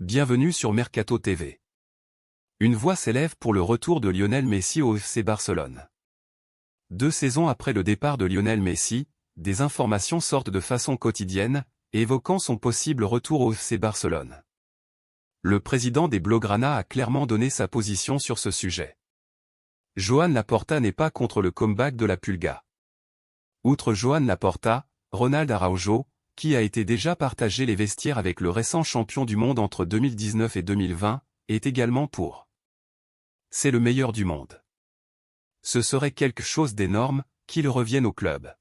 Bienvenue sur Mercato TV. Une voix s'élève pour le retour de Lionel Messi au FC Barcelone. 2 saisons après le départ de Lionel Messi, des informations sortent de façon quotidienne, évoquant son possible retour au FC Barcelone. Le président des Blaugrana a clairement donné sa position sur ce sujet. Joan Laporta n'est pas contre le comeback de la Pulga. Outre Joan Laporta, Ronald Araujo, qui a été déjà partagé les vestiaires avec le récent champion du monde entre 2019 et 2020, est également pour. C'est le meilleur du monde. Ce serait quelque chose d'énorme, qu'il revienne au club.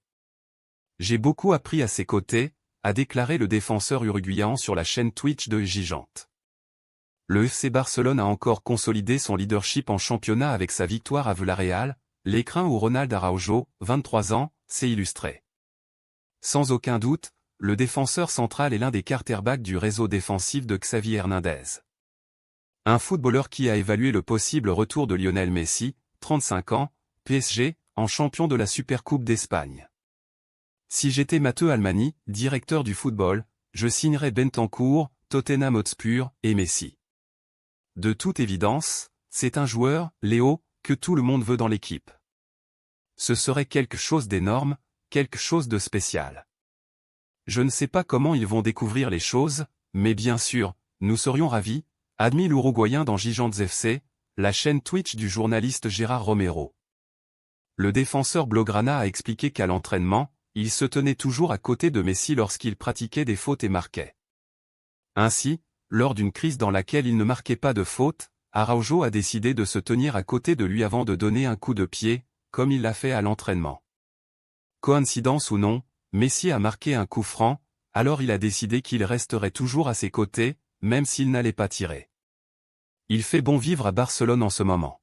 J'ai beaucoup appris à ses côtés, a déclaré le défenseur uruguayen sur la chaîne Twitch de Gigante. Le FC Barcelone a encore consolidé son leadership en championnat avec sa victoire à Villarreal, l'écrin où Ronald Araujo, 23 ans, s'est illustré. Sans aucun doute, le défenseur central est l'un des quarterbacks du réseau défensif de Xavi Hernandez. Un footballeur qui a évalué le possible retour de Lionel Messi, 35 ans, PSG, en champion de la Supercoupe d'Espagne. Si j'étais Matteo Almani, directeur du football, je signerais Bentancur, Tottenham Hotspur, et Messi. De toute évidence, c'est un joueur, Léo, que tout le monde veut dans l'équipe. Ce serait quelque chose d'énorme, quelque chose de spécial. Je ne sais pas comment ils vont découvrir les choses, mais bien sûr, nous serions ravis, admis l'Uruguayen dans Gigantes FC, la chaîne Twitch du journaliste Gérard Romero. Le défenseur Blaugrana a expliqué qu'à l'entraînement, il se tenait toujours à côté de Messi lorsqu'il pratiquait des fautes et marquait. Ainsi, lors d'une crise dans laquelle il ne marquait pas de faute, Araujo a décidé de se tenir à côté de lui avant de donner un coup de pied, comme il l'a fait à l'entraînement. Coïncidence ou non, Messi a marqué un coup franc, alors il a décidé qu'il resterait toujours à ses côtés, même s'il n'allait pas tirer. Il fait bon vivre à Barcelone en ce moment.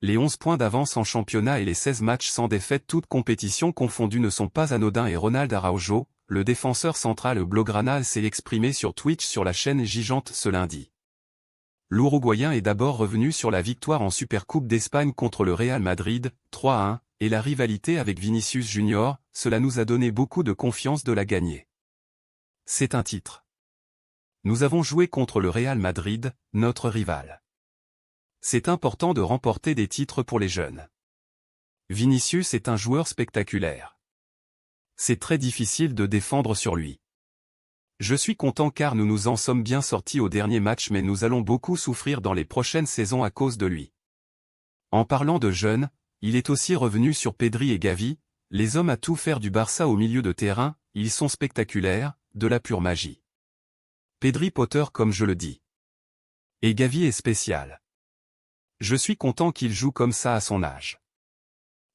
Les 11 points d'avance en championnat et les 16 matchs sans défaite toutes compétitions confondues ne sont pas anodins et Ronald Araujo, le défenseur central Blaugrana s'est exprimé sur Twitch sur la chaîne Gigante ce lundi. L'Uruguayen est d'abord revenu sur la victoire en Supercoupe d'Espagne contre le Real Madrid, 3-1, et la rivalité avec Vinicius Junior, cela nous a donné beaucoup de confiance de la gagner. C'est un titre. Nous avons joué contre le Real Madrid, notre rival. C'est important de remporter des titres pour les jeunes. Vinicius est un joueur spectaculaire. C'est très difficile de défendre sur lui. Je suis content car nous nous en sommes bien sortis au dernier match mais nous allons beaucoup souffrir dans les prochaines saisons à cause de lui. En parlant de jeunes, il est aussi revenu sur Pedri et Gavi, les hommes à tout faire du Barça au milieu de terrain, ils sont spectaculaires, de la pure magie. Pedri Potter comme je le dis. Et Gavi est spécial. Je suis content qu'il joue comme ça à son âge.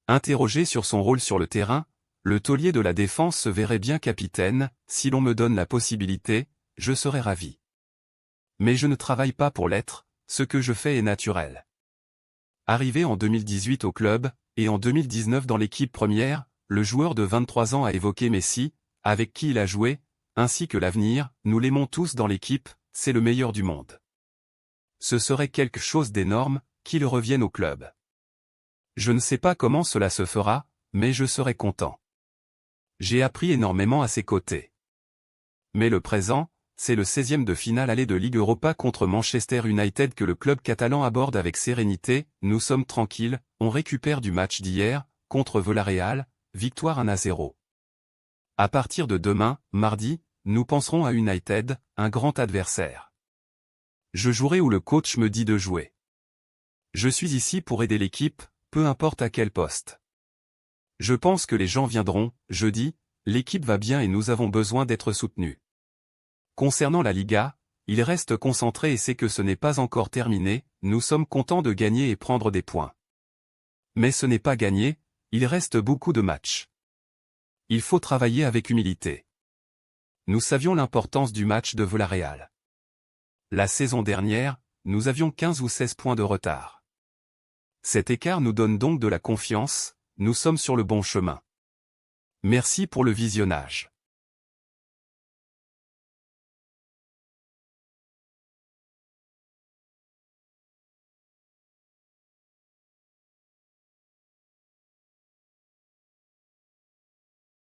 Interrogé sur son rôle sur le terrain, le taulier de la défense se verrait bien capitaine, si l'on me donne la possibilité, je serais ravi. Mais je ne travaille pas pour l'être, ce que je fais est naturel. Arrivé en 2018 au club, et en 2019 dans l'équipe première, le joueur de 23 ans a évoqué Messi, avec qui il a joué, ainsi que l'avenir, nous l'aimons tous dans l'équipe, c'est le meilleur du monde. Ce serait quelque chose d'énorme, qu'il revienne au club. Je ne sais pas comment cela se fera, mais je serai content. J'ai appris énormément à ses côtés. Mais le présent, c'est le 16e de finale aller de Ligue Europa contre Manchester United que le club catalan aborde avec sérénité, nous sommes tranquilles, on récupère du match d'hier, contre Villarreal, victoire 1-0. À partir de demain, mardi, nous penserons à United, un grand adversaire. Je jouerai où le coach me dit de jouer. Je suis ici pour aider l'équipe, peu importe à quel poste. Je pense que les gens viendront, jeudi, l'équipe va bien et nous avons besoin d'être soutenus. Concernant la Liga, il reste concentré et sait que ce n'est pas encore terminé, nous sommes contents de gagner et prendre des points. Mais ce n'est pas gagné, il reste beaucoup de matchs. Il faut travailler avec humilité. Nous savions l'importance du match de Villarreal. La saison dernière, nous avions 15 ou 16 points de retard. Cet écart nous donne donc de la confiance, nous sommes sur le bon chemin. Merci pour le visionnage.